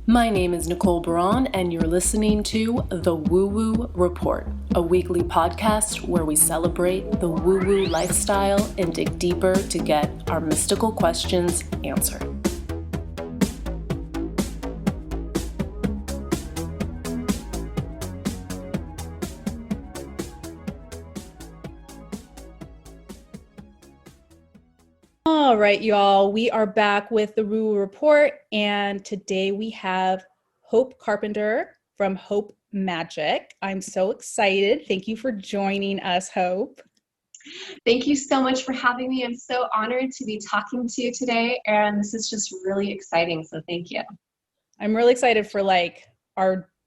My name is Nicole Braun, and you're listening to The Woo Woo Report, a weekly podcast where we celebrate the woo woo lifestyle and dig deeper to get our mystical questions answered. All right, y'all, we are back with the Woo Woo Report, and today we have Hope Carpenter from Hope Magick. I'm so excited. Thank you for joining us, Hope. Thank you so much for having me. I'm so honored to be talking to you today, and this is just really exciting, so thank you. I'm really excited for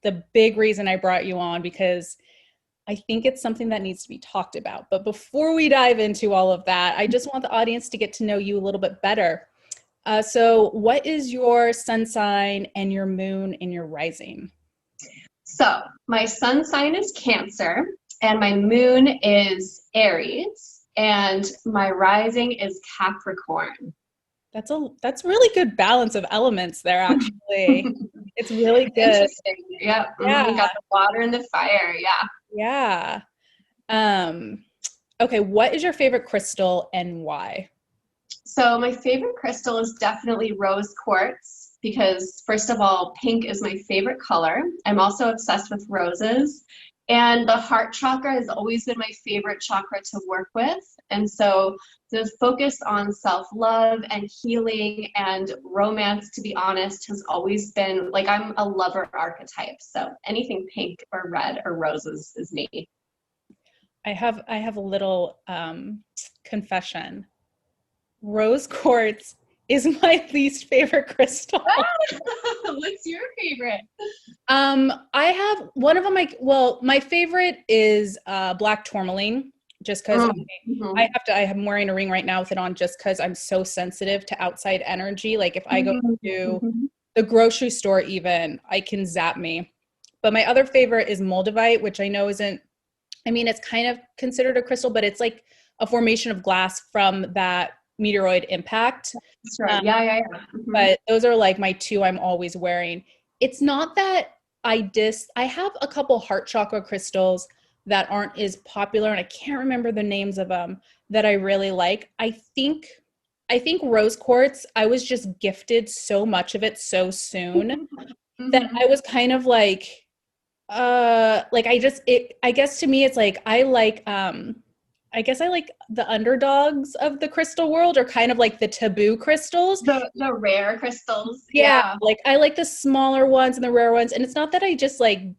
the big reason I brought you on, because I think it's something that needs to be talked about. But before we dive into all of that, I just want the audience to get to know you a little bit better. So what is your sun sign and your moon and your rising? So my sun sign is Cancer, and my moon is Aries, and my rising is Capricorn. That's really good balance of elements there, actually. It's really good. Interesting. Yep. Yeah. We got the water and the fire. Yeah. Yeah. Okay. What is your favorite crystal and why? So my favorite crystal is definitely rose quartz because, first of all, pink is my favorite color. I'm also obsessed with roses. And the heart chakra has always been my favorite chakra to work with. And so the focus on self-love and healing and romance, to be honest, has always been, like, I'm a lover archetype. So anything pink or red or roses is me. I have a little confession. Rose quartz is my least favorite crystal. What's your favorite? I have one of them. My favorite is black tourmaline, just because I'm wearing a ring right now with it on, just because I'm so sensitive to outside energy. Like if I go to the grocery store, even, I can zap me. But my other favorite is moldavite, which I know it's kind of considered a crystal, but it's like a formation of glass from that meteoroid impact. That's right. Yeah. But those are like my two I'm always wearing. It's not that I have a couple heart chakra crystals that aren't as popular, and I can't remember the names of them, that I really like. I think rose quartz, I was just gifted so much of it so soon that I was kind of I guess to me it's like I guess I like the underdogs of the crystal world, or kind of like the taboo crystals. The rare crystals. Yeah. Like I like the smaller ones and the rare ones. And it's not that I just I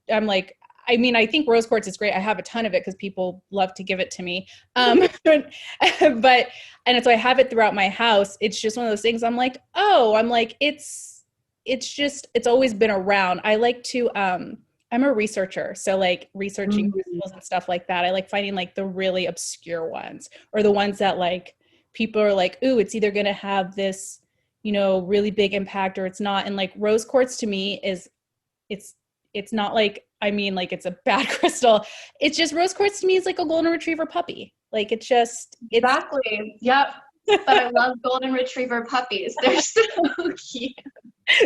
think rose quartz is great. I have a ton of it because people love to give it to me. And so I have it throughout my house. It's just one of those things it's always been around. I like to, I'm a researcher, so like researching crystals and stuff like that. I like finding like the really obscure ones, or the ones that like people are like, ooh, it's either going to have this, really big impact or it's not. And like rose quartz to me it's not like, it's a bad crystal. It's just rose quartz to me is like a golden retriever puppy. Like Exactly. Yep. But I love golden retriever puppies. They're so cute.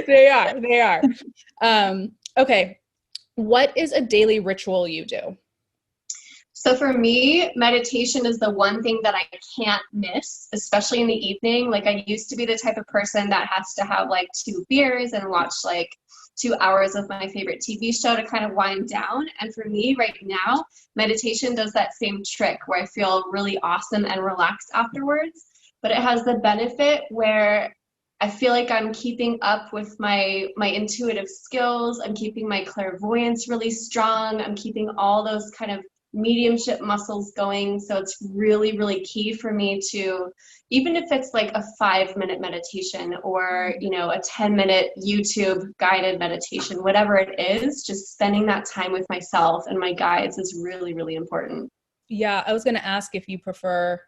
They are. Okay. What is a daily ritual you do? So for me, meditation is the one thing that I can't miss, especially in the evening. Like I used to be the type of person that has to have like 2 beers and watch like 2 hours of my favorite TV show to kind of wind down. And for me right now, meditation does that same trick where I feel really awesome and relaxed afterwards. But it has the benefit where I feel like I'm keeping up with my intuitive skills. I'm keeping my clairvoyance really strong. I'm keeping all those kind of mediumship muscles going. So it's really, really key for me to, even if it's like a 5-minute meditation or, a 10-minute YouTube guided meditation, whatever it is, just spending that time with myself and my guides is really, really important. Yeah, I was going to ask if you prefer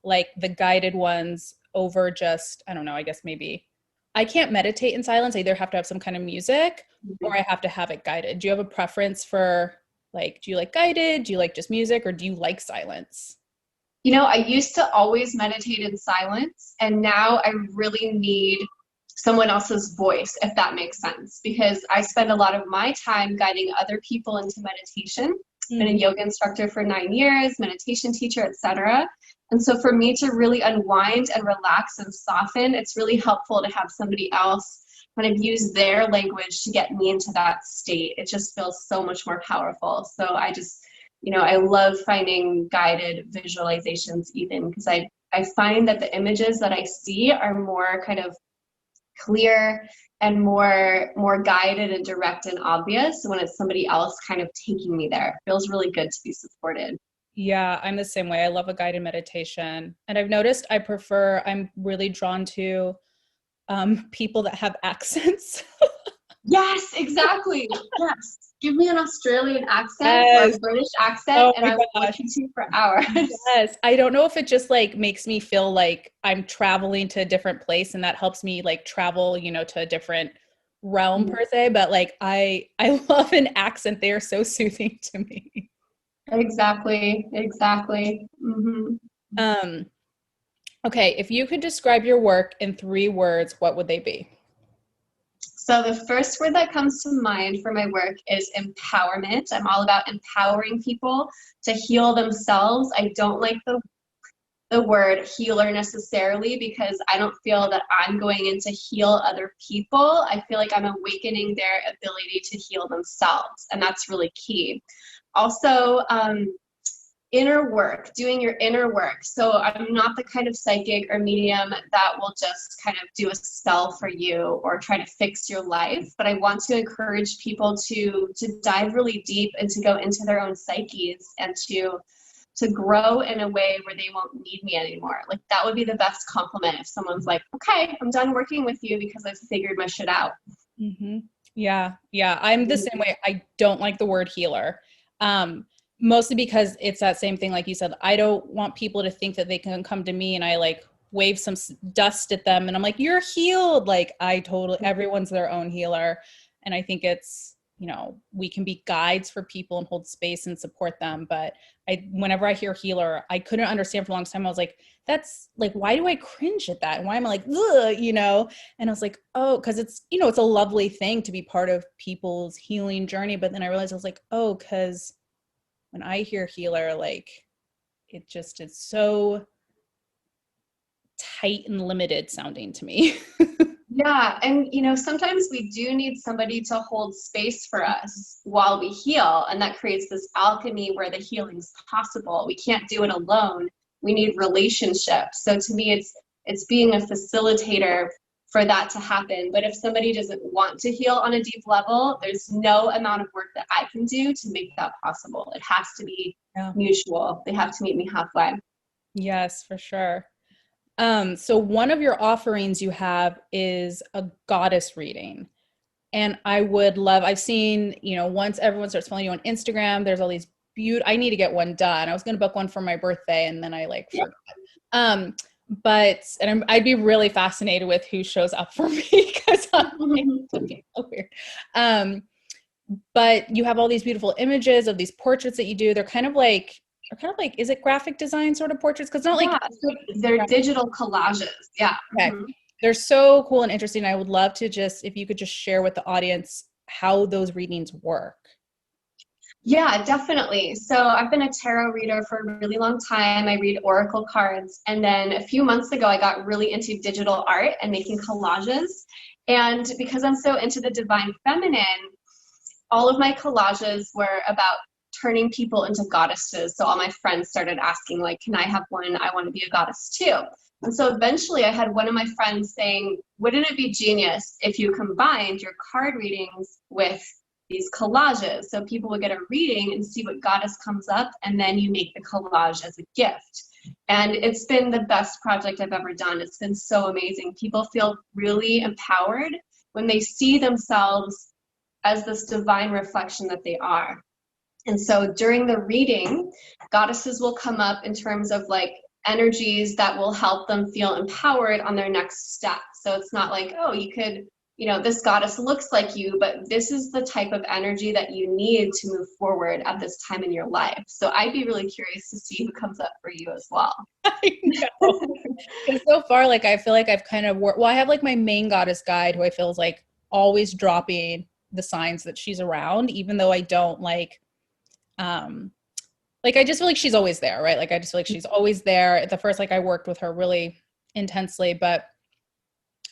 like the guided ones over just, I don't know, I guess maybe I can't meditate in silence. I either have to have some kind of music or I have to have it guided. Do you have a preference for do you like guided? Do you like just music, or do you like silence? I used to always meditate in silence, and now I really need someone else's voice, if that makes sense, because I spend a lot of my time guiding other people into meditation. Been a yoga instructor for 9 years, meditation teacher, etc. And so for me to really unwind and relax and soften, it's really helpful to have somebody else kind of use their language to get me into that state. It just feels so much more powerful. So I just, I love finding guided visualizations even, because I find that the images that I see are more kind of clear and more guided and direct and obvious when it's somebody else kind of taking me there. It feels really good to be supported. Yeah, I'm the same way. I love a guided meditation. And I've noticed I'm really drawn to people that have accents. Yes, exactly. Yes. Give me an Australian accent or a British accent and I will listen to you for hours. Yes. I don't know if it just like makes me feel like I'm traveling to a different place and that helps me like travel, to a different realm per se. But like I love an accent. They are so soothing to me. Exactly. Mm-hmm. Okay. If you could describe your work in 3 words, what would they be? So the first word that comes to mind for my work is empowerment. I'm all about empowering people to heal themselves. I don't like the word healer necessarily, because I don't feel that I'm going in to heal other people. I feel like I'm awakening their ability to heal themselves, and that's really key. Also, inner work, doing your inner work. So I'm not the kind of psychic or medium that will just kind of do a spell for you or try to fix your life, but I want to encourage people to dive really deep and to go into their own psyches and to grow in a way where they won't need me anymore. Like that would be the best compliment if someone's like, okay, I'm done working with you because I've figured my shit out. Mm-hmm. Yeah. I'm the same way. I don't like the word healer. Mostly because it's that same thing, like you said, I don't want people to think that they can come to me and I like wave some dust at them and I'm like, you're healed. Like everyone's their own healer. And I think it's, we can be guides for people and hold space and support them. But whenever I hear healer, I couldn't understand for a long time. I was like, that's like, why do I cringe at that? And why am I like, ugh, And I was like, oh, because it's, it's a lovely thing to be part of people's healing journey. But then I realized I was like, oh, because when I hear healer, like it's so tight and limited sounding to me. Yeah. And, sometimes we do need somebody to hold space for us while we heal. And that creates this alchemy where the healing's possible. We can't do it alone. We need relationships. So to me, it's being a facilitator for that to happen. But if somebody doesn't want to heal on a deep level, there's no amount of work that I can do to make that possible. It has to be mutual. They have to meet me halfway. Yes, for sure. So one of your offerings you have is a goddess reading. And I've seen, once everyone starts following you on Instagram, there's all these I need to get one done. I was going to book one for my birthday and then I forgot. I'd be really fascinated with who shows up for me because I'm like, okay, so weird. But you have all these beautiful images of these portraits that you do. They're kind of like, is it graphic design sort of portraits? Because so they're digital collages. Yeah. Okay. Mm-hmm. They're so cool and interesting. I would love to if you could just share with the audience how those readings work. Yeah, definitely. So I've been a tarot reader for a really long time. I read oracle cards. And then a few months ago, I got really into digital art and making collages. And because I'm so into the divine feminine, all of my collages were about turning people into goddesses. So all my friends started asking, like, can I have one? I want to be a goddess too. And so eventually I had one of my friends saying, wouldn't it be genius if you combined your card readings with these collages? So people would get a reading and see what goddess comes up, and then you make the collage as a gift. And it's been the best project I've ever done. It's been so amazing. People feel really empowered when they see themselves as this divine reflection that they are. And so during the reading, goddesses will come up in terms of like energies that will help them feel empowered on their next step. So it's not like, oh, you could this goddess looks like you, but this is the type of energy that you need to move forward at this time in your life. So I'd be really curious to see who comes up for you as well. I know. Because so far, like, I feel like I've kind of I have like my main goddess guide who I feel is like always dropping the signs that she's around, even though I don't like I just feel like she's always there, right? Like, I just feel like she's always there. At the first, like, I worked with her really intensely, but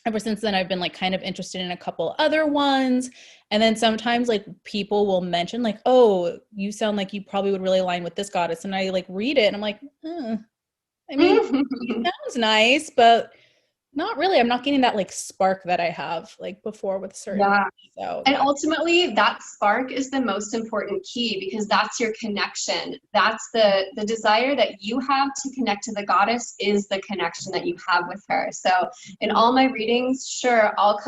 ever since then, I've been like kind of interested in a couple other ones. And then sometimes like people will mention like, oh, you sound like you probably would really align with this goddess. And I like read it and I'm like, I mean, it sounds nice, but not really. I'm not getting that like spark that I have like before with certain. Yeah. So, and ultimately that spark is the most important key, because that's your connection. That's the desire that you have to connect to the goddess is the connection that you have with her. So in all my readings, sure, I'll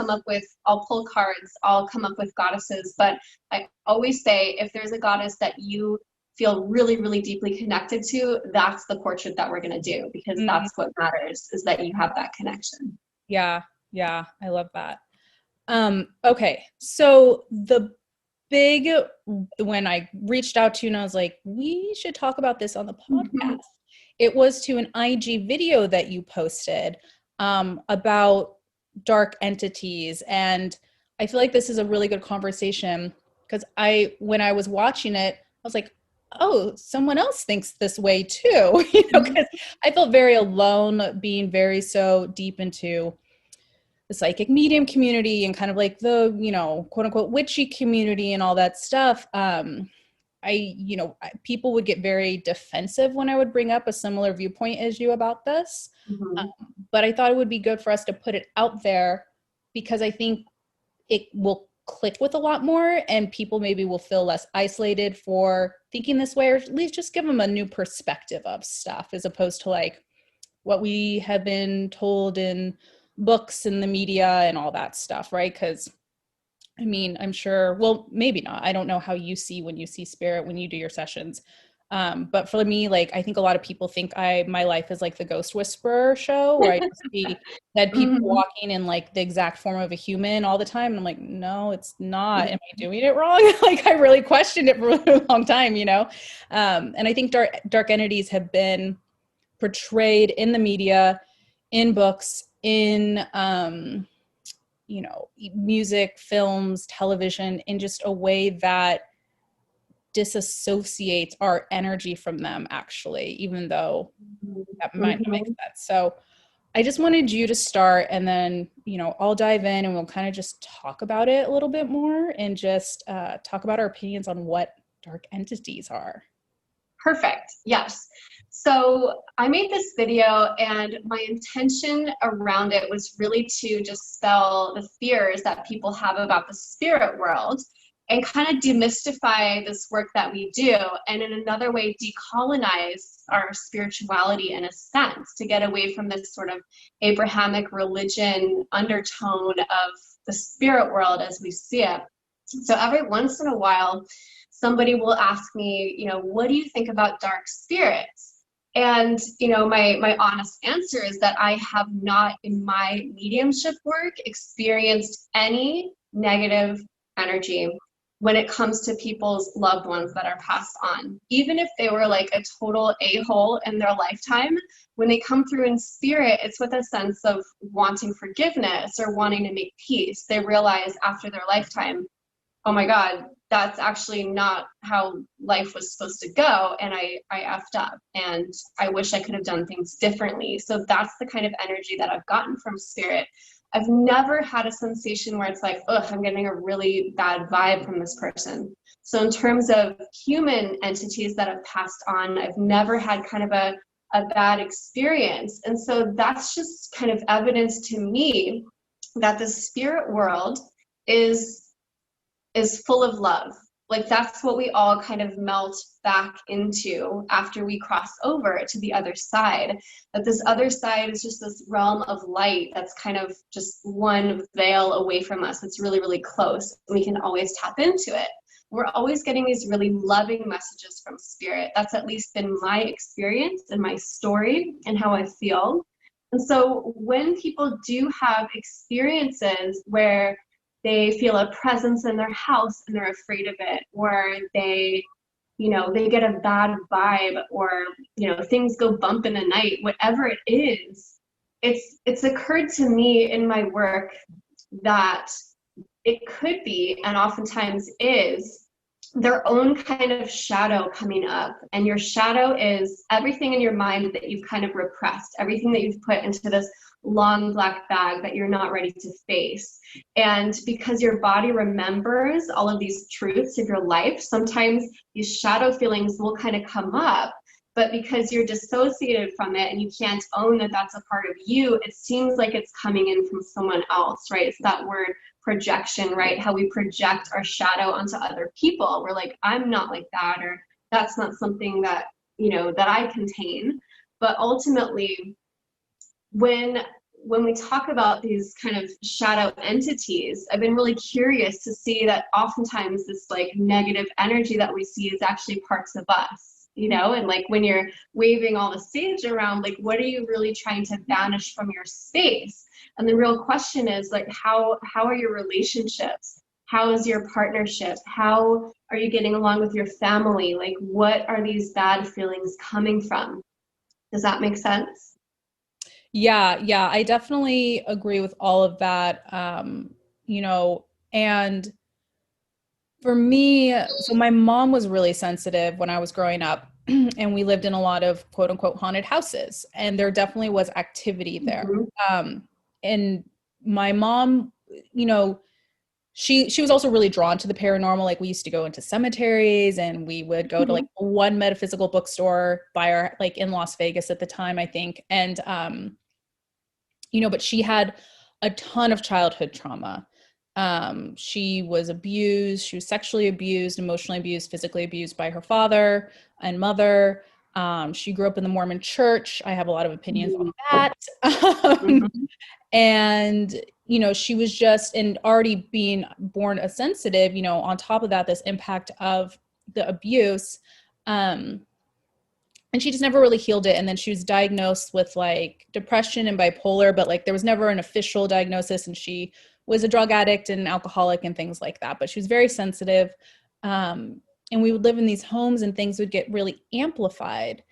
pull cards, I'll come up with goddesses, but I always say if there's a goddess that you feel really, really deeply connected to, that's the portrait that we're going to do, because that's what matters, is that you have that connection. Yeah. I love that. Okay. So when I reached out to you and I was like, we should talk about this on the podcast, it was to an IG video that you posted, about dark entities. And I feel like this is a really good conversation, because when I was watching it, I was like, oh, someone else thinks this way too, because I felt very alone being very so deep into the psychic medium community and kind of like the, quote unquote witchy community and all that stuff. People would get very defensive when I would bring up a similar viewpoint as you about this. But I thought it would be good for us to put it out there, because I think it will click with a lot more and people maybe will feel less isolated for thinking this way, or at least just give them a new perspective of stuff, as opposed to like what we have been told in books and the media and all that stuff, right? Because I mean, I'm sure, well, maybe not. I don't know how you see when you see spirit, when you do your sessions. But for me, like, I think a lot of people think my life is like the Ghost Whisperer show, where I just see dead people walking in like the exact form of a human all the time. And I'm like, no, it's not. Am I doing it wrong? Like, I really questioned it for a long time, And I think dark entities have been portrayed in the media, in books, in music, films, television, in just a way that disassociates our energy from them, actually, even though that might not make sense. So I just wanted you to start, and then, I'll dive in and we'll kind of just talk about it a little bit more, and just talk about our opinions on what dark entities are. Perfect. Yes. So I made this video, and my intention around it was really to dispel the fears that people have about the spirit world, and kind of demystify this work that we do, and in another way decolonize our spirituality in a sense, to get away from this sort of Abrahamic religion undertone of the spirit world as we see it. So every once in a while, somebody will ask me, what do you think about dark spirits? And, my honest answer is that I have not, in my mediumship work, experienced any negative energy when it comes to people's loved ones that are passed on. Even if they were like a total a-hole in their lifetime, when they come through in spirit, it's with a sense of wanting forgiveness or wanting to make peace. They realize after their lifetime, oh my God, that's actually not how life was supposed to go, and I effed up, and I wish I could have done things differently. So that's the kind of energy that I've gotten from spirit. I've never had a sensation where it's like, ugh, I'm getting a really bad vibe from this person. So in terms of human entities that have passed on, I've never had kind of a bad experience. And so that's just kind of evidence to me that the spirit world is full of love. Like, that's what we all kind of melt back into after we cross over to the other side. That this other side is just this realm of light that's kind of just one veil away from us. It's really, really close. We can always tap into it. We're always getting these really loving messages from spirit. That's at least been my experience and my story and how I feel. And so when people do have experiences where they feel a presence in their house and they're afraid of it, or they get a bad vibe, or things go bump in the night, whatever it is. It's occurred to me in my work that it could be, and oftentimes is, their own kind of shadow coming up. And your shadow is everything in your mind that you've kind of repressed, everything that you've put into this long black bag that you're not ready to face. And because your body remembers all of these truths of your life, sometimes these shadow feelings will kind of come up. But because you're dissociated from it and you can't own that that's a part of you, it seems like it's coming in from someone else, right? It's that word projection, right? How we project our shadow onto other people. We're like, I'm not like that, or that's not something that, that I contain. But ultimately, when we talk about these kind of shadow entities, I've been really curious to see that oftentimes this like negative energy that we see is actually parts of us. And like when you're waving all the sage around, like what are you really trying to banish from your space? And the real question is like, how are your relationships? How is your partnership? How are you getting along with your family? Like, what are these bad feelings coming from? Does that make sense? Yeah, I definitely agree with all of that. And for me, so my mom was really sensitive when I was growing up, and we lived in a lot of quote unquote haunted houses, and there definitely was activity there. And my mom, she was also really drawn to the paranormal. Like we used to go into cemeteries, and we would go to like one metaphysical bookstore by our, like in Las Vegas at the time, I think. And but she had a ton of childhood trauma. She was abused. She was sexually abused, emotionally abused, physically abused by her father and mother. She grew up in the Mormon church. I have a lot of opinions on that. And, she was just, and already being born a sensitive, on top of that, this impact of the abuse. And she just never really healed it. And then she was diagnosed with like depression and bipolar, but like there was never an official diagnosis. And she was a drug addict and alcoholic and things like that. But she was very sensitive. And we would live in these homes and things would get really amplified.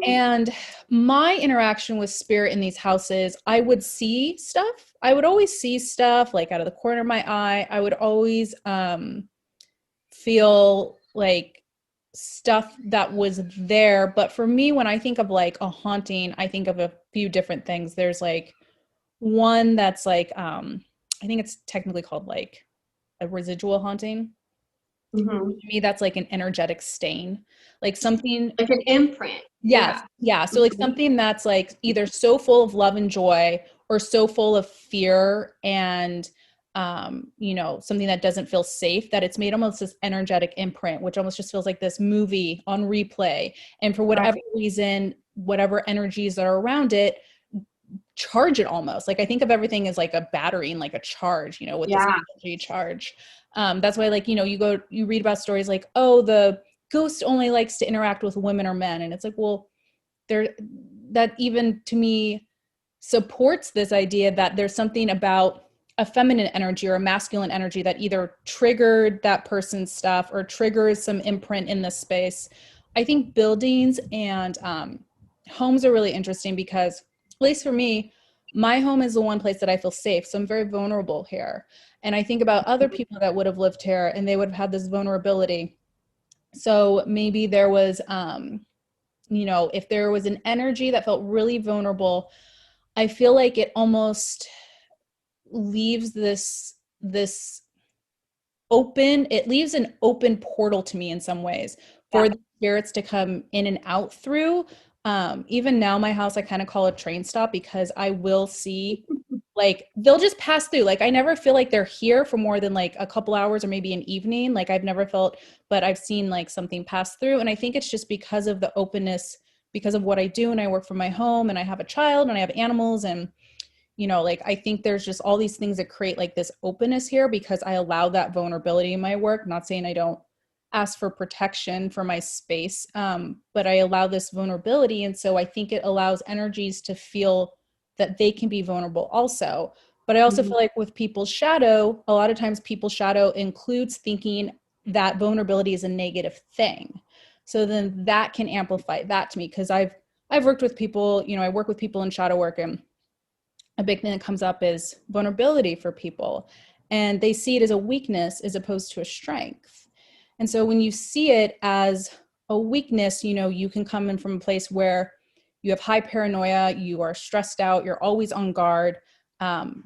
And my interaction with spirit in these houses, I would see stuff. I would always see stuff like out of the corner of my eye. I would always feel like stuff that was there. But for me, when I think of like a haunting, I think of a few different things. There's like one that's like, I think it's technically called like a residual haunting. To me, that's like an energetic stain, like something like an imprint. Yeah. So like something that's like either so full of love and joy or so full of fear and something that doesn't feel safe, that it's made almost this energetic imprint, which almost just feels like this movie on replay. And for whatever reason, whatever energies that are around it, charge it almost. Like I think of everything as like a battery and like a charge, with this energy charge. That's why like, you read about stories like, oh, the ghost only likes to interact with women or men. And it's like, well, that even to me supports this idea that there's something about a feminine energy or a masculine energy that either triggered that person's stuff or triggers some imprint in this space. I think buildings and homes are really interesting because, at least for me, my home is the one place that I feel safe. So I'm very vulnerable here. And I think about other people that would have lived here and they would have had this vulnerability. So maybe there was, if there was an energy that felt really vulnerable, I feel like it almost leaves this open, it leaves an open portal to me in some ways for the spirits to come in and out through. Even now, my house, I kind of call a train stop because I will see, like, they'll just pass through. Like, I never feel like they're here for more than like a couple hours or maybe an evening. Like, I've never felt, but I've seen like something pass through. And I think it's just because of the openness, because of what I do. And I work from my home and I have a child and I have animals. And, like, I think there's just all these things that create like this openness here because I allow that vulnerability in my work. Not saying I don't ask for protection for my space, but I allow this vulnerability. And so I think it allows energies to feel that they can be vulnerable also. But I also feel like with people's shadow, a lot of times people's shadow includes thinking that vulnerability is a negative thing. So then that can amplify that to me, because I've worked with people, I work with people in shadow work, and a big thing that comes up is vulnerability for people. And they see it as a weakness as opposed to a strength. And so when you see it as a weakness, you can come in from a place where you have high paranoia, you are stressed out, you're always on guard,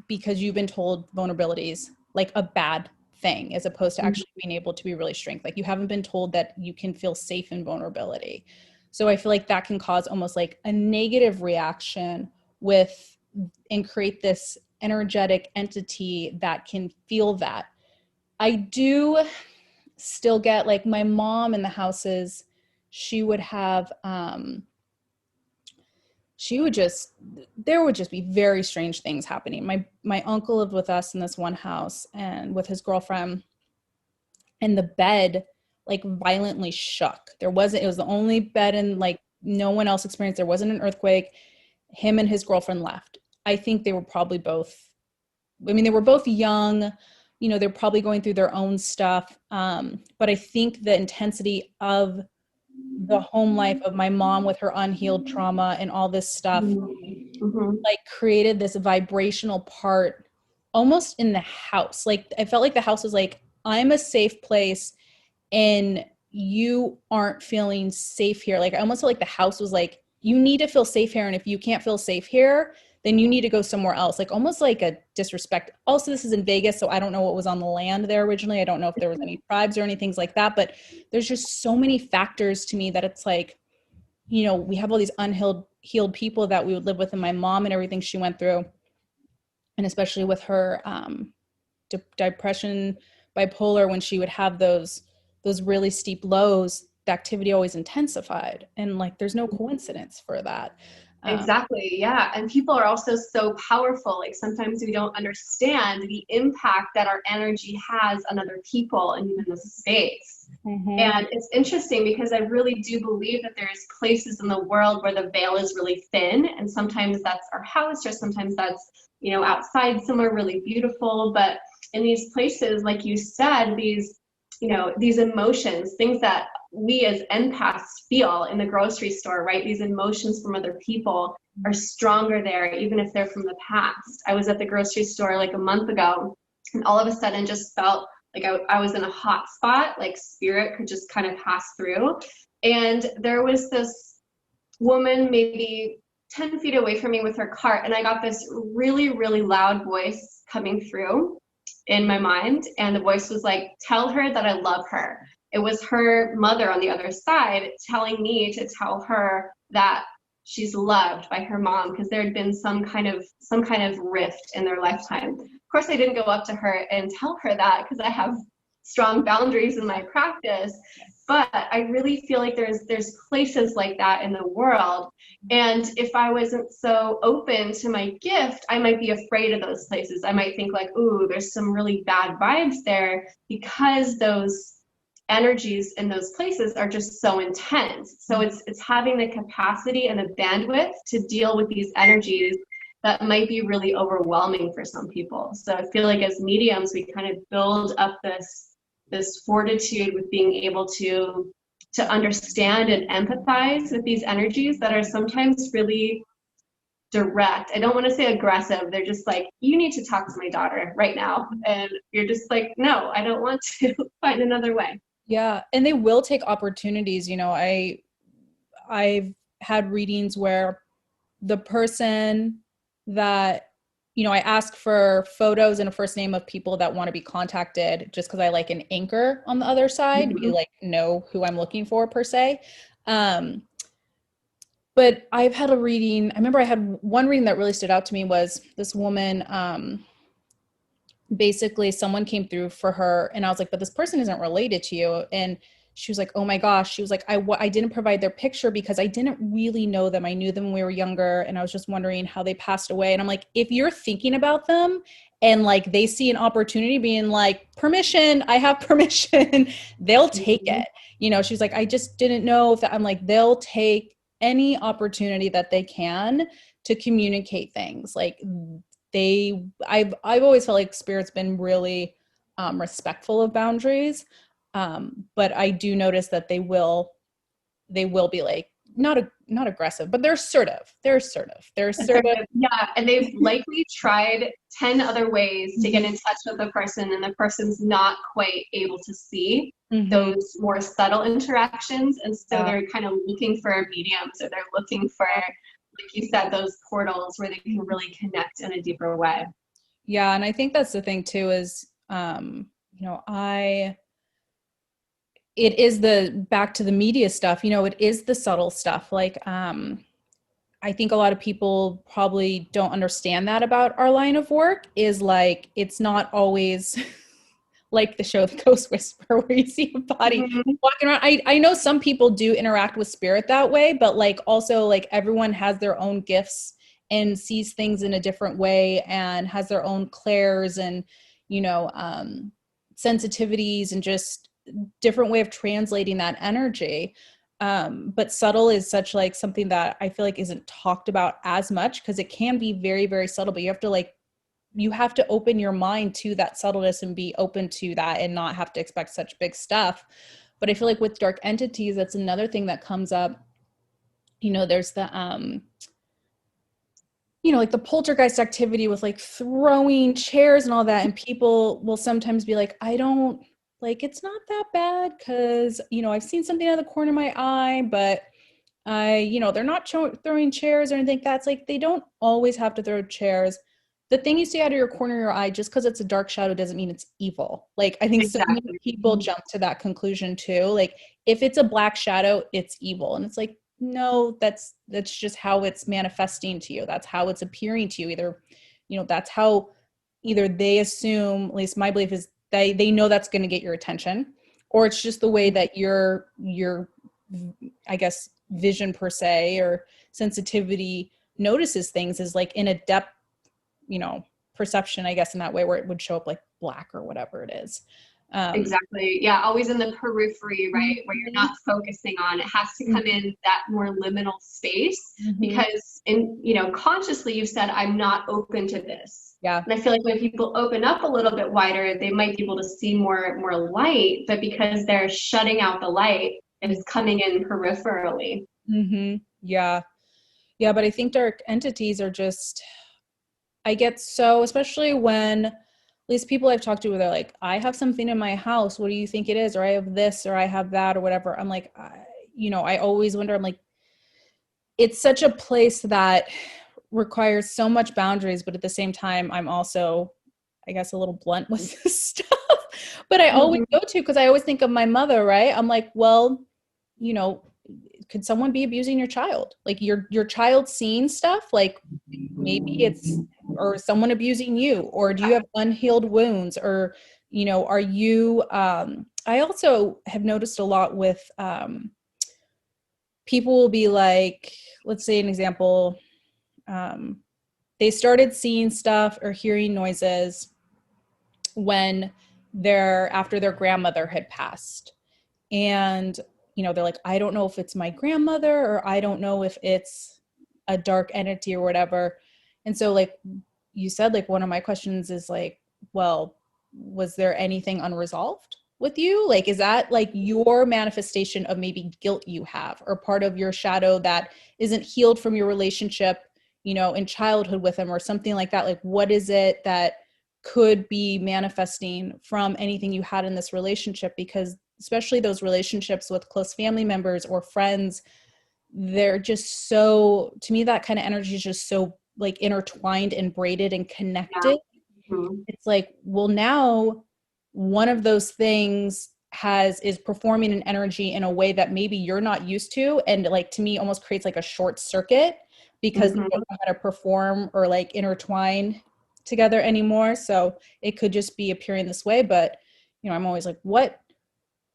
because you've been told vulnerability is like a bad thing, as opposed to actually being able to be really strength. Like, you haven't been told that you can feel safe in vulnerability. So I feel like that can cause almost like a negative reaction and create this energetic entity that can feel that. I do still get, like, my mom in the houses, she would have, there would just be very strange things happening. My uncle lived with us in this one house, and with his girlfriend, and the bed like violently shook. It was the only bed, and like no one else experienced. There wasn't an earthquake. Him and his girlfriend left. I think they were probably they were both young, they're probably going through their own stuff. But I think the intensity of the home life of my mom with her unhealed trauma and all this stuff, like, created this vibrational part almost in the house. Like, I felt like the house was like, I'm a safe place and you aren't feeling safe here. Like, I almost felt like the house was like, you need to feel safe here. And if you can't feel safe here, then you need to go somewhere else. Like, almost like a disrespect. Also, this is in Vegas, so I don't know what was on the land there originally. I don't know if there was any tribes or anything like that, but there's just so many factors to me that it's like, we have all these healed people that we would live with, and my mom and everything she went through. And especially with her depression, bipolar, when she would have those really steep lows, the activity always intensified. And like, there's no coincidence for that. Exactly. Yeah. And people are also so powerful. Like, sometimes we don't understand the impact that our energy has on other people and even the space. And it's interesting because I really do believe that there's places in the world where the veil is really thin. And sometimes that's our house, or sometimes that's, outside somewhere really beautiful. But in these places, like you said, these emotions, things that we as empaths feel in the grocery store, right? These emotions from other people are stronger there, even if they're from the past. I was at the grocery store like a month ago, and all of a sudden just felt like I was in a hot spot, like spirit could just kind of pass through. And there was this woman maybe 10 feet away from me with her cart, and I got this really, really loud voice coming through in my mind, and the voice was like, tell her that I love her. It was her mother on the other side telling me to tell her that she's loved by her mom, because there had been some kind of rift in their lifetime. Of course, I didn't go up to her and tell her that, because I have strong boundaries in my practice. But I really feel like there's places like that in the world. And if I wasn't so open to my gift, I might be afraid of those places. I might think like, ooh, there's some really bad vibes there, because those energies in those places are just so intense. So it's having the capacity and the bandwidth to deal with these energies that might be really overwhelming for some people. So I feel like as mediums, we kind of build up this fortitude with being able to understand and empathize with these energies that are sometimes really direct. I don't want to say aggressive. They're just like, you need to talk to my daughter right now. And you're just like, no, I don't want to. Find another way. Yeah. And they will take opportunities. I've had readings where the person that, I ask for photos and a first name of people that want to be contacted, just because I like an anchor on the other side to be like, know who I'm looking for per se. But I've had a reading. I remember I had one reading that really stood out to me was this woman, basically someone came through for her, and I was like, but this person isn't related to you. And she was like, oh my gosh. She was like, I didn't provide their picture because I didn't really know them. I knew them when we were younger, and I was just wondering how they passed away. And I'm like, if you're thinking about them and like they see an opportunity being like, permission, I have permission, they'll take it. She's like, I just didn't know if that. I'm like, they'll take any opportunity that they can to communicate things. Like, I've always felt like spirit's been really respectful of boundaries. But I do notice that they will be like not aggressive, but they're assertive. They're assertive. Yeah, and they've likely tried 10 other ways to get in touch with the person, and the person's not quite able to see those more subtle interactions. And so they're kind of looking for mediums, or they're looking for, like you said, those portals where they can really connect in a deeper way. Yeah, and I think that's the thing too is, it is the back to the media stuff, it is the subtle stuff. Like, I think a lot of people probably don't understand that about our line of work is like, it's not always like the show, The Ghost Whisperer, where you see a body walking around. I know some people do interact with spirit that way, but like also like everyone has their own gifts and sees things in a different way and has their own clairs and, sensitivities and just different way of translating that energy. But subtle is such like something that I feel like isn't talked about as much because it can be very, very subtle, but you have to open your mind to that subtleness and be open to that and not have to expect such big stuff. But I feel like with dark entities, that's another thing that comes up. There's the, like the poltergeist activity with like throwing chairs and all that. And people will sometimes be like, it's not that bad because, I've seen something out of the corner of my eye, but they're not throwing chairs or anything. That's like, they don't always have to throw chairs. The thing you see out of your corner of your eye, just because it's a dark shadow doesn't mean it's evil. Like, I think so many people jump to that conclusion too. Like, if it's a black shadow, it's evil. And it's like, no, that's just how it's manifesting to you. That's how it's appearing to you. That's how either they assume, at least my belief is they know that's going to get your attention, or it's just the way that your I guess vision per se or sensitivity notices things is like in a depth, perception, I guess, in that way where it would show up like black or whatever it is. Exactly. Yeah. Always in the periphery, right? Where you're not focusing on, it has to come in that more liminal space because consciously you've said, I'm not open to this. Yeah. And I feel like when people open up a little bit wider, they might be able to see more light, but because they're shutting out the light, it's coming in peripherally. Yeah. Yeah. But I think dark entities are just, I get so, especially when at least people I've talked to where they're like, I have something in my house. What do you think it is? Or I have this, or I have that, or whatever. I'm like, I always wonder, I'm like, it's such a place that requires so much boundaries, but at the same time, I'm also, I guess, a little blunt with this stuff. But I always go to, because I always think of my mother, right? I'm like, well, could someone be abusing your child? Like your child seeing stuff, like maybe it's, or someone abusing you, or do you have unhealed wounds, or, are you, I also have noticed a lot with, people will be like, let's say an example, they started seeing stuff or hearing noises when after their grandmother had passed. And, they're like, I don't know if it's my grandmother, or I don't know if it's a dark entity or whatever. And so like you said, like one of my questions is like, well, was there anything unresolved with you? Like, is that like your manifestation of maybe guilt you have, or part of your shadow that isn't healed from your relationship, in childhood with them, or something like that? Like, what is it that could be manifesting from anything you had in this relationship? Because especially those relationships with close family members or friends, they're just so, to me, that kind of energy is just so like intertwined and braided and connected. It's like, well, now one of those things is performing an energy in a way that maybe you're not used to. And like, to me, almost creates like a short circuit because they don't know how to perform or like intertwine together anymore. So it could just be appearing this way. But, I'm always like,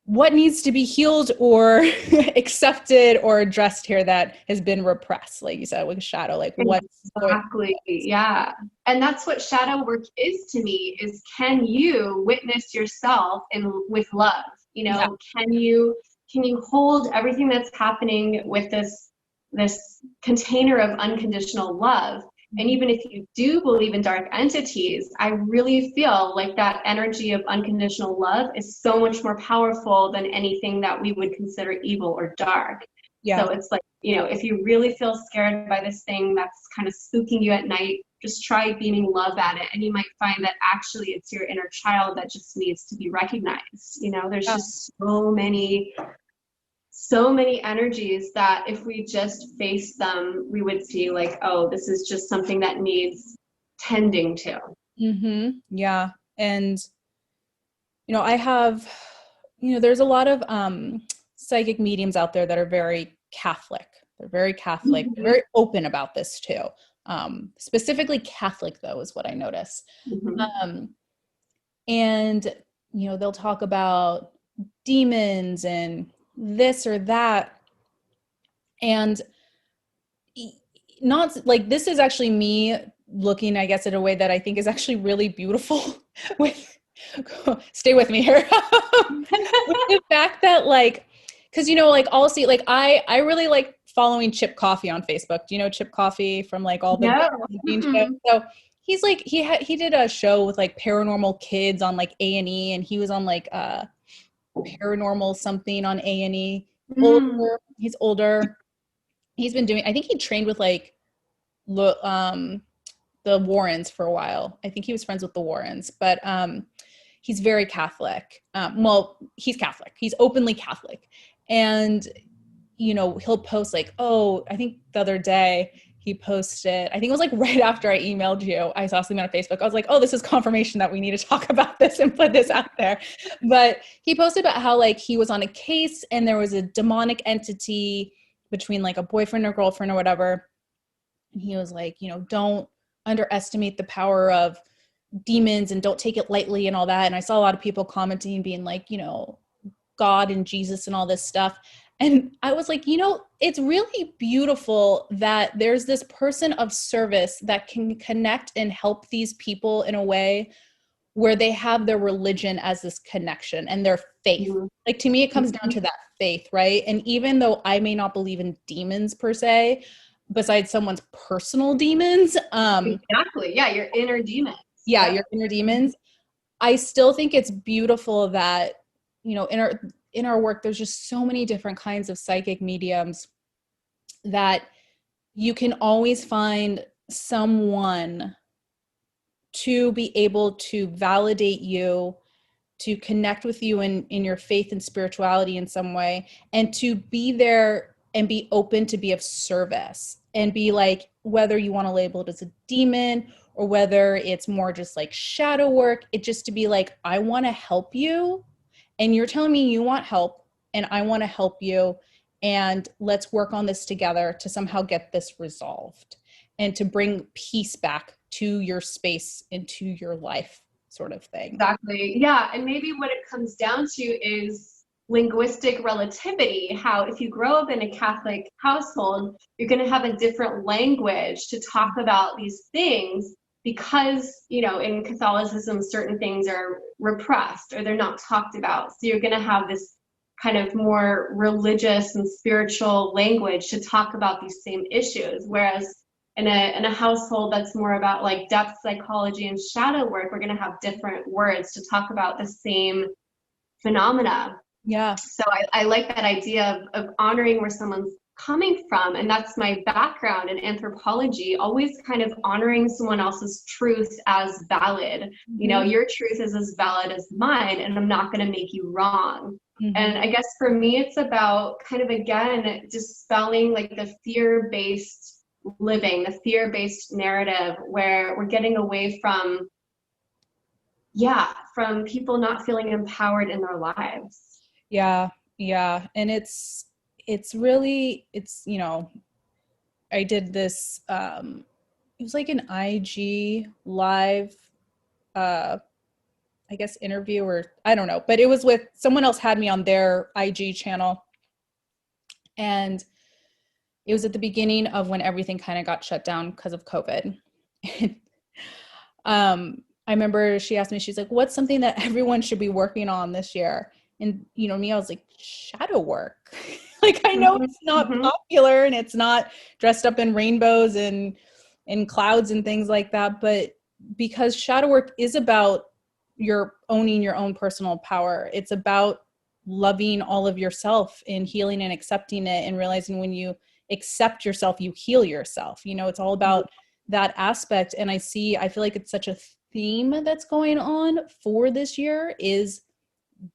what needs to be healed or accepted or addressed here that has been repressed, like you said, with shadow? Like, what's exactly? Yeah. And that's what shadow work is to me, is can you witness yourself with love? Can you hold everything that's happening with this container of unconditional love And even if you do believe in dark entities, I really feel like that energy of unconditional love is so much more powerful than anything that we would consider evil or dark. Yeah. So it's like, you know, if you really feel scared by this thing that's kind of spooking you at night, just try beaming love at it. And you might find that actually it's your inner child that just needs to be recognized. You know, there's just so many energies that if we just face them, we would see like, oh, this is just something that needs tending to. Yeah. And, you know, I have, you know, there's a lot of psychic mediums out there that are very Catholic. They're very Catholic, they're very open about this too. Specifically Catholic though, is what I notice. And, you know, they'll talk about demons and this or that. And not like, this is actually me looking, I guess, in a way that I think is actually really beautiful with, stay with me here, with the fact that like, cause you know, like I'll see, like I really like following Chip Coffey on Facebook. Do you know Chip Coffey from like all the shows? So he's like, he did a show with like paranormal kids on like A&E, and he was on like paranormal something on A&E. He's older. He's been doing, I think he trained with like the Warrens for a while. I think he was friends with the Warrens, but he's very Catholic. Well, he's Catholic. He's openly Catholic. And, you know, he'll post like, oh, I think the other day he posted, I think it was like right after I emailed you, I saw something on Facebook. I was like, oh, this is confirmation that we need to talk about this and put this out there. But he posted about how like he was on a case and there was a demonic entity between like a boyfriend or girlfriend or whatever. And he was like, you know, don't underestimate the power of demons and don't take it lightly and all that. And I saw a lot of people commenting being like, you know, God and Jesus and all this stuff. And I was like, you know, it's really beautiful that there's this person of service that can connect and help these people in a way where they have their religion as this connection and their faith. Like to me, it comes down to that faith, right? And even though I may not believe in demons per se, besides someone's personal demons. Exactly. Yeah, your inner demons. Yeah, your inner demons. I still think it's beautiful that, you know, in our work, there's just so many different kinds of psychic mediums that you can always find someone to be able to validate you, to connect with you in your faith and spirituality in some way, and to be there and be open to be of service and be like, whether you want to label it as a demon or whether it's more just like shadow work, it just to be like, I want to help you and you're telling me you want help and I want to help you, and let's work on this together to somehow get this resolved and to bring peace back to your space, into your life, sort of thing. Exactly. Yeah. And maybe what it comes down to is linguistic relativity, how if you grow up in a Catholic household, you're going to have a different language to talk about these things because, you know, in Catholicism, certain things are repressed or they're not talked about. So you're going to have this kind of more religious and spiritual language to talk about these same issues. Whereas in a household that's more about like depth psychology and shadow work, we're going to have different words to talk about the same phenomena. Yeah. So I like that idea of honoring where someone's coming from. And that's my background in anthropology, always kind of honoring someone else's truth as valid. You know, your truth is as valid as mine, and I'm not going to make you wrong. And I guess for me, it's about kind of, again, dispelling like the fear-based living, the fear-based narrative where we're getting away from people not feeling empowered in their lives. Yeah. And it's really, you know, I did this, it was like an IG live, I guess interview, or I don't know, but it was with someone else had me on their IG channel. And it was at the beginning of when everything kind of got shut down because of COVID. I remember she asked me, she's like, what's something that everyone should be working on this year? And, you know, me, I was like, shadow work. Like, I know it's not popular and it's not dressed up in rainbows and in clouds and things like that. But because shadow work is about your owning your own personal power, it's about loving all of yourself and healing and accepting it, and realizing when you accept yourself, you heal yourself. It's all about that aspect. And I feel like it's such a theme that's going on for this year, is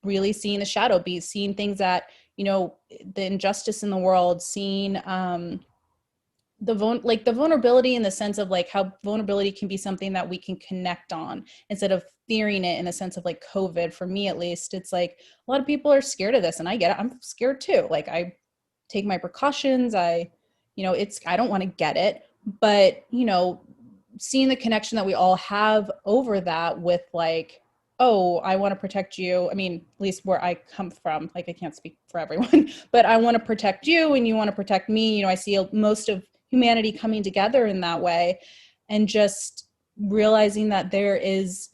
really seeing the shadow be, seeing things that, the injustice in the world, seeing the vulnerability, in the sense of like how vulnerability can be something that we can connect on, instead of fearing it in the sense of like COVID. For me, at least, it's like a lot of people are scared of this, and I get it. I'm scared too. Like, I take my precautions. I don't want to get it, but seeing the connection that we all have over that, with like, oh, I want to protect you. I mean, at least where I come from, like, I can't speak for everyone, but I want to protect you and you want to protect me. I see most of humanity coming together in that way, and just realizing that there is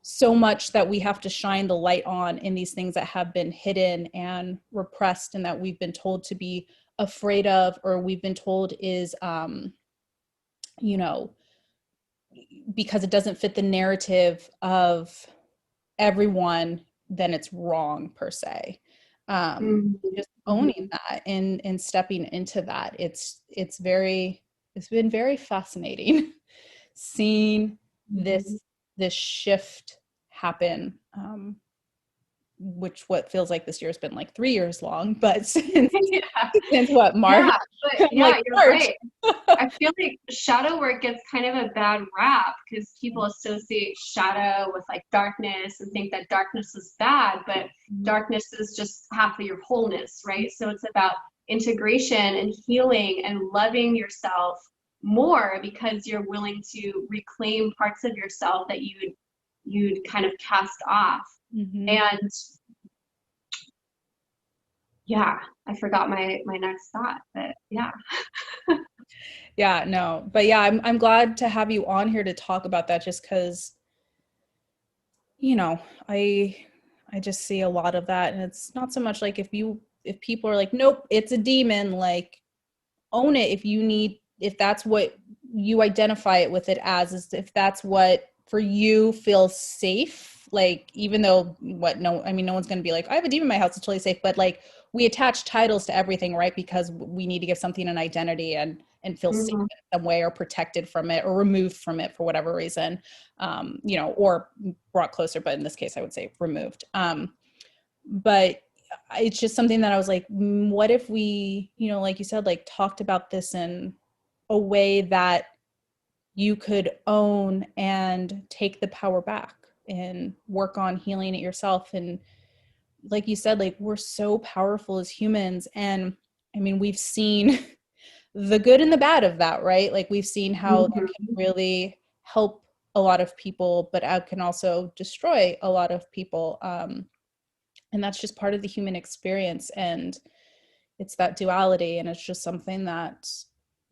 so much that we have to shine the light on in these things that have been hidden and repressed, and that we've been told to be afraid of, or we've been told is, because it doesn't fit the narrative of everyone, then it's wrong per se. Just owning that and stepping into that. It's been very fascinating seeing this shift happen, which what feels like this year has been like 3 years long, but since what, March? You're right. I feel like shadow work gets kind of a bad rap because people associate shadow with like darkness and think that darkness is bad, but darkness is just half of your wholeness, right? So it's about integration and healing and loving yourself more, because you're willing to reclaim parts of yourself that you'd kind of cast off. And yeah, I forgot my next thought, but yeah. Yeah, no, but yeah, I'm glad to have you on here to talk about that, just because, I just see a lot of that, and it's not so much like if people are like, nope, it's a demon, like, own it. If that's what you identify it with it as, is if that's what for you feels safe, like, even though no one's going to be like, I have a demon in my house, it's totally safe, but like, we attach titles to everything, right? Because we need to give something an identity and feel safe in some way, or protected from it, or removed from it for whatever reason, or brought closer, but in this case I would say removed. But it's just something that I was like, what if we, like you said, like, talked about this in a way that you could own and take the power back and work on healing it yourself. And like you said, like, we're so powerful as humans. And I mean, we've seen the good and the bad of that, right? Like, we've seen how that can really help a lot of people, but it can also destroy a lot of people. And that's just part of the human experience. And it's that duality. And it's just something that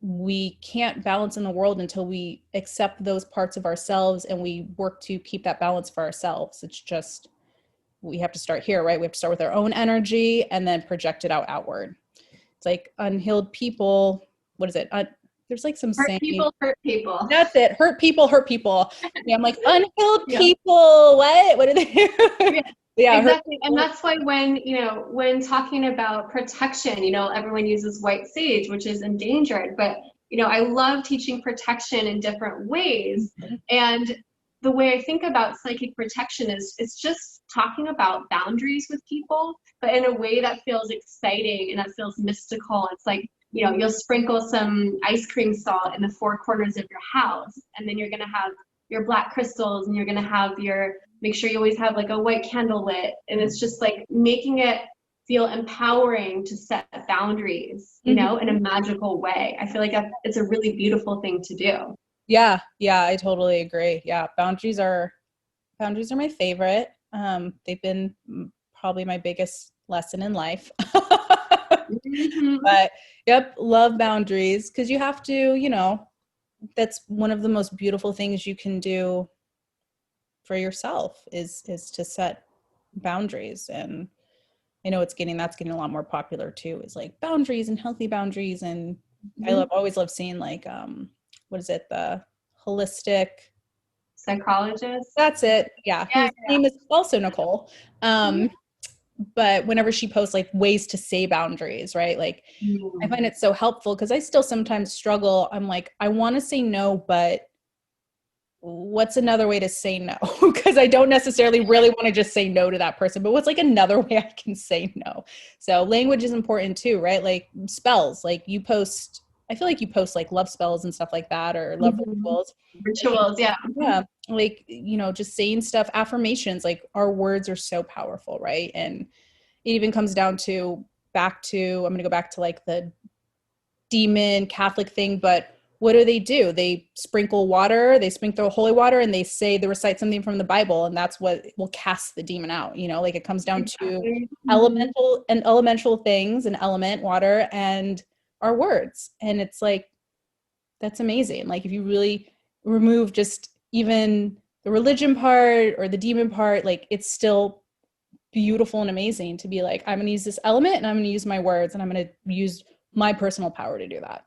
we can't balance in the world until we accept those parts of ourselves and we work to keep that balance for ourselves. It's just, we have to start here, right? We have to start with our own energy and then project it outward. It's like unhealed people. What is it? There's like some saying. Hurt people. That's it. Hurt people. Yeah, I'm like, unhealed people. What are they? Yeah, exactly. And that's why when talking about protection, everyone uses white sage, which is endangered, but I love teaching protection in different ways. And the way I think about psychic protection is it's just talking about boundaries with people, but in a way that feels exciting and that feels mystical. It's like, you'll sprinkle some ice cream salt in the four corners of your house, and then you're going to have your black crystals, and you're going to have make sure you always have like a white candle lit. And it's just like making it feel empowering to set boundaries, in a magical way. I feel like it's a really beautiful thing to do. Yeah, I totally agree. Yeah, boundaries are my favorite. They've been probably my biggest lesson in life. But yep, love boundaries, because you have to, that's one of the most beautiful things you can do for yourself is to set boundaries. And I know that's getting a lot more popular too, is like boundaries and healthy boundaries. And I always love seeing like what is it? The holistic psychologist. That's it. Yeah. Yeah, Whose name is also Nicole. But whenever she posts like ways to say boundaries, right? Like I find it so helpful because I still sometimes struggle. I'm like, I want to say no, but what's another way to say no? Because I don't necessarily really want to just say no to that person, but what's like another way I can say no? So language is important too, right? Like spells, like you post, I feel like you post like love spells and stuff like that, or love rituals. Rituals, yeah. Yeah. Like, you know, just saying stuff, affirmations, like our words are so powerful, right? And it even comes down to I'm going to go back to like the demon Catholic thing, but what do? They sprinkle water, they sprinkle holy water, and they recite something from the Bible, and that's what will cast the demon out. You know, like it comes down to elemental things, an element, water, and our words. And it's like, that's amazing. Like if you really remove just even the religion part or the demon part, like it's still beautiful and amazing to be like, I'm going to use this element and I'm going to use my words and I'm going to use my personal power to do that.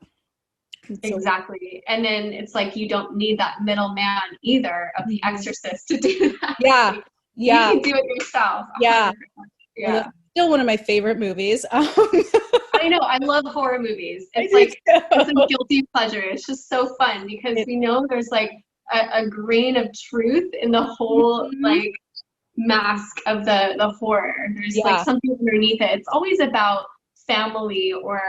Exactly. And then it's like you don't need that middleman either of the exorcist to do that. Yeah. Like, yeah. You can do it yourself. 100%. Yeah. Yeah. Well, still one of my favorite movies. I know. I love horror movies. It's like it's a guilty pleasure. It's just so fun because we know there's like a grain of truth in the whole like mask of the horror. There's like something underneath it. It's always about family or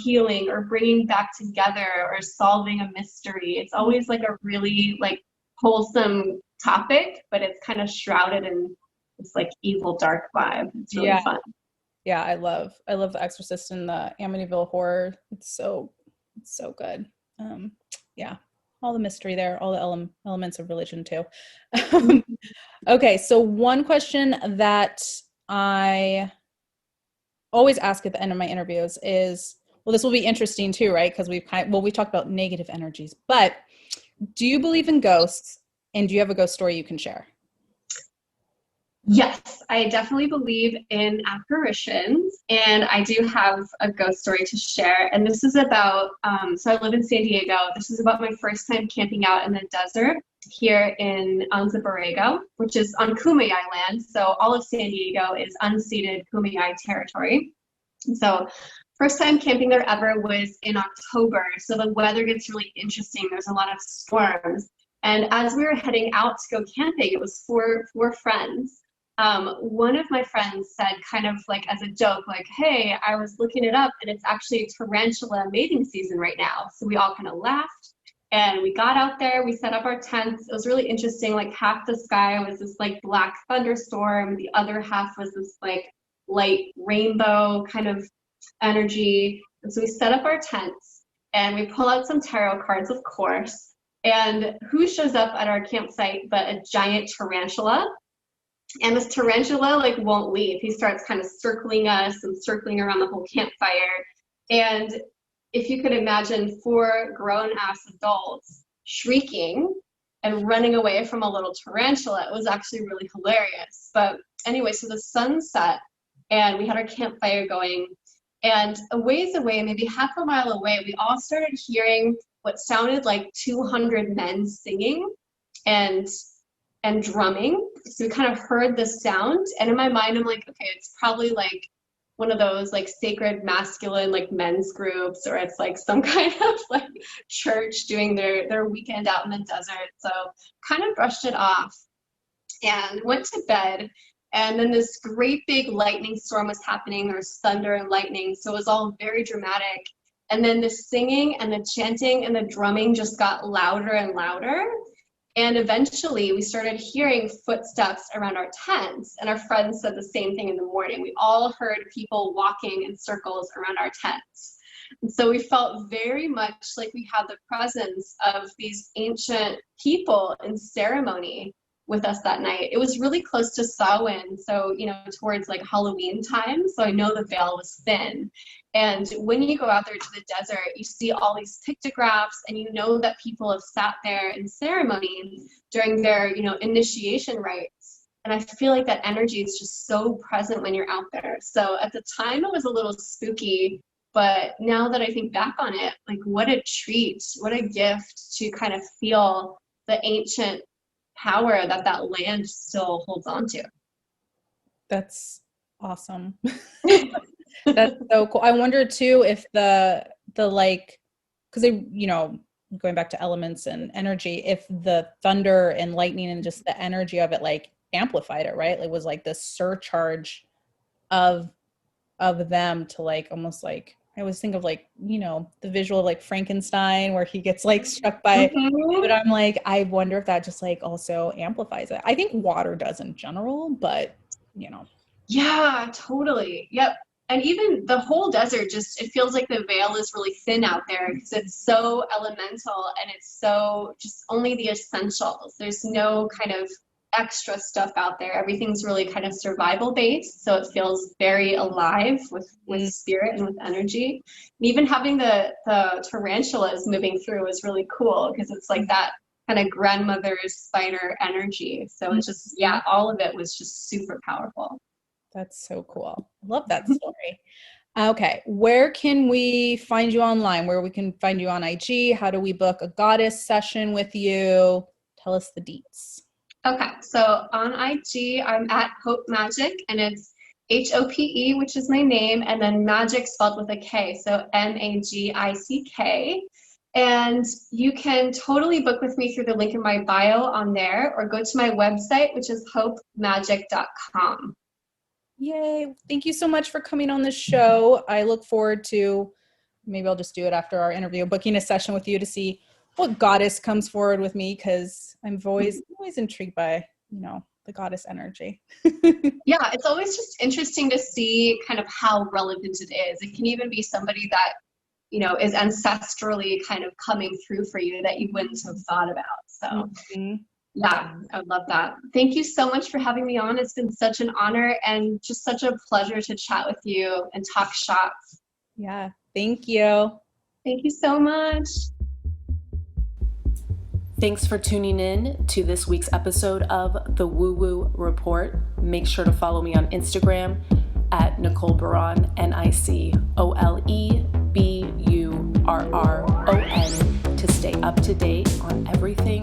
healing or bringing back together or solving a mystery. It's always like a really like wholesome topic, but it's kind of shrouded in this like evil dark vibe. It's really fun. Yeah, I love The Exorcist and the Amityville Horror. It's so good. Yeah, all the mystery there, all the elements of religion too. Okay, so one question that I always ask at the end of my interviews is, well, this will be interesting too, right? Because we've talked about negative energies, but do you believe in ghosts? And do you have a ghost story you can share? Yes, I definitely believe in apparitions, and I do have a ghost story to share. And this is about, so I live in San Diego. This is about my first time camping out in the desert here in Anza Borrego, which is on Kumeyaay land. So all of San Diego is unceded Kumeyaay territory. So first time camping there ever was in October. So the weather gets really interesting. There's a lot of storms. And as we were heading out to go camping, it was four friends. One of my friends said kind of like as a joke, like, hey, I was looking it up and it's actually tarantula mating season right now. So we all kind of laughed and we got out there, we set up our tents. It was really interesting. Like half the sky was this like black thunderstorm. The other half was this like light rainbow kind of energy. And so we set up our tents and we pull out some tarot cards, of course. And who shows up at our campsite but a giant tarantula? And this tarantula like won't leave. He starts kind of circling us and circling around the whole campfire. And if you could imagine 4 grown-ass adults shrieking and running away from a little tarantula, it was actually really hilarious. But anyway, so the sun set and we had our campfire going. And a ways away, maybe half a mile away, we all started hearing what sounded like 200 men singing and drumming. So we kind of heard this sound, and in my mind I'm like, okay, it's probably like one of those like sacred masculine like men's groups, or it's like some kind of like church doing their weekend out in the desert. So kind of brushed it off and went to bed. And then this great big lightning storm was happening. There was thunder and lightning, so it was all very dramatic. And then the singing and the chanting and the drumming just got louder and louder. And eventually we started hearing footsteps around our tents, and our friends said the same thing in the morning. We all heard people walking in circles around our tents. And so we felt very much like we had the presence of these ancient people in ceremony with us that night. It was really close to Samhain, so towards like Halloween time, so I know the veil was thin. And when you go out there to the desert, you see all these pictographs, and you know that people have sat there in ceremony during their initiation rites. And I feel like that energy is just so present when you're out there. So at the time it was a little spooky, But now that I think back on it, like what a treat, what a gift to kind of feel the ancient power that that land still holds on to. That's awesome. That's so cool. I wonder too if the like, because they, going back to elements and energy, if the thunder and lightning and just the energy of it like amplified it, right? It was like the surcharge of them to like almost like, I always think of like, the visual of like Frankenstein where he gets like struck by, but I'm like, I wonder if that just like also amplifies it. I think water does in general, but Yeah, totally. Yep. And even the whole desert, just it feels like the veil is really thin out there because it's so elemental and it's so just only the essentials. There's no kind of extra stuff out there. Everything's really kind of survival based, so it feels very alive with spirit and with energy. And even having the tarantulas moving through was really cool because it's like that kind of grandmother's spider energy. So it's just, yeah, all of it was just super powerful. That's so cool. I love that story. Okay. Where can we find you online? Where we can find you on IG? How do we book a goddess session with you? Tell us the deets. Okay. So on IG, I'm at Hope Magick, and it's HOPE, which is my name, and then Magick spelled with a K. So MAGICK. And you can totally book with me through the link in my bio on there, or go to my website, which is hopemagick.com. Yay. Thank you so much for coming on the show. I look forward to, maybe I'll just do it after our interview, booking a session with you to see what goddess comes forward with me, because I'm always intrigued by, the goddess energy. Yeah, it's always just interesting to see kind of how relevant it is. It can even be somebody that, is ancestrally kind of coming through for you that you wouldn't have thought about. So yeah, I love that. Thank you so much for having me on. It's been such an honor and just such a pleasure to chat with you and talk shop. Yeah, thank you. Thank you so much. Thanks for tuning in to this week's episode of The Woo Woo Report. Make sure to follow me on Instagram at Nicole Buron, NICOLEBURRON, to stay up to date on everything